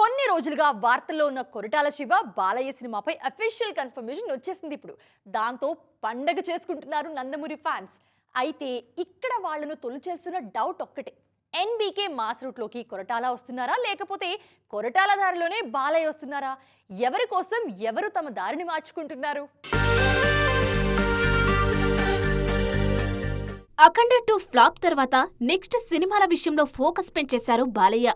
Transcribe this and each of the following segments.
కొన్ని రోజులుగా వార్తల్లో ఉన్న కొరటాల శివ బాలయ్య సినిమాపై అఫీషియల్ కన్ఫర్మేషన్ వచ్చేసింది ఇప్పుడు. దాంతో పండగ చేసుకుంటున్నారు నందమూరి ఫ్యాన్స్. అయితే ఇక్కడ వాళ్ళను తొలిచేస్తున్న డౌట్ ఒక్కటే. ఎన్బీకే మాస్ రూట్ లోకి కొరటాల వస్తున్నారా, లేకపోతే కొరటాల దారిలోనే బాలయ్య వస్తున్నారా? ఎవరి కోసం ఎవరు తమ దారిని మార్చుకుంటున్నారు? అఖండ 2 ఫ్లాప్ తర్వాత నెక్స్ట్ సినిమాల విషయంలో ఫోకస్ పెంచేశారు బాలయ్య.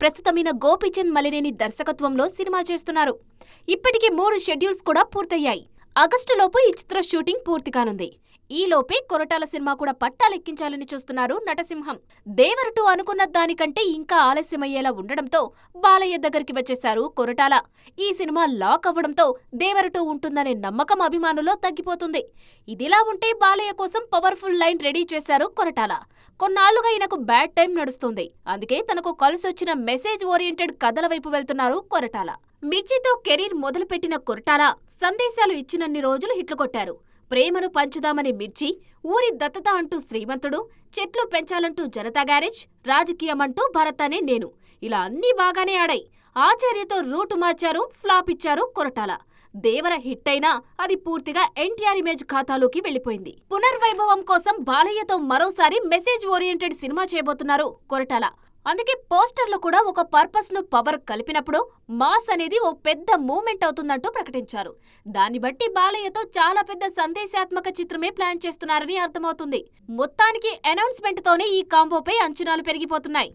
ప్రస్తుతమైన గోపీచంద్ మలినేని దర్శకత్వంలో సినిమా చేస్తున్నారు. ఇప్పటికి 3 షెడ్యూల్స్ కూడా పూర్తయ్యాయి. ఆగస్టులోపు ఈ చిత్ర షూటింగ్ పూర్తి కానుంది. ఈలోపే కొరటాల సినిమా కూడా పట్టాలెక్కించాలని చూస్తున్నారు నటసింహం. దేవర 2 అనుకున్న దానికంటే ఇంకా ఆలస్యమయ్యేలా ఉండడంతో బాలయ్య దగ్గరికి వచ్చేశారు కొరటాల. ఈ సినిమా లాక్ అవ్వడంతో దేవర 2 ఉంటుందనే నమ్మకం అభిమానుల్లో తగ్గిపోతుంది. ఇదిలా ఉంటే బాలయ్య కోసం పవర్ఫుల్ లైన్ రెడీ చేశారు కొరటాల. కొన్నాళ్లుగా ఈయనకు బ్యాడ్ టైం నడుస్తుంది. అందుకే తనకు కలిసొచ్చిన మెసేజ్ ఓరియంటెడ్ కథల వైపు వెళ్తున్నారు కొరటాల. మిర్చితో కెరీర్ మొదలుపెట్టిన కొరటాల సందేశాలు ఇచ్చినన్ని రోజులు హిట్లు కొట్టారు. ప్రేమను పంచుదామని మిర్చి, ఊరి దత్తత అంటూ శ్రీమంతుడు, చెట్లు పెంచాలంటూ జనతా గ్యారేజ్, రాజకీయమంటూ భరత్ అనే నేను, ఇలా అన్నీ బాగానే ఆడాయి. ఆచార్యతో రూటు మార్చారు, ఫ్లాప్ ఇచ్చారు కొరటాల. దేవర హిట్ అయినా అది పూర్తిగా ఎన్టీఆర్ ఇమేజ్ ఖాతాలోకి వెళ్లిపోయింది. పునర్వైభవం కోసం బాలయ్యతో మరోసారి మెసేజ్ ఓరియంటెడ్ సినిమా చేయబోతున్నారు కొరటాల. అందుకే పోస్టర్లో కూడా ఒక పర్పస్ ను పవర్ కలిపినప్పుడు మాస్ అనేది ఓ పెద్ద మూవ్మెంట్ అవుతుందంటూ ప్రకటించారు. దాన్ని బట్టి బాలయ్యతో చాలా పెద్ద సందేశాత్మక చిత్రమే ప్లాన్ చేస్తున్నారని అర్థమవుతుంది. మొత్తానికి అనౌన్స్మెంట్ తోనే ఈ కాంబోపై అంచనాలు పెరిగిపోతున్నాయి.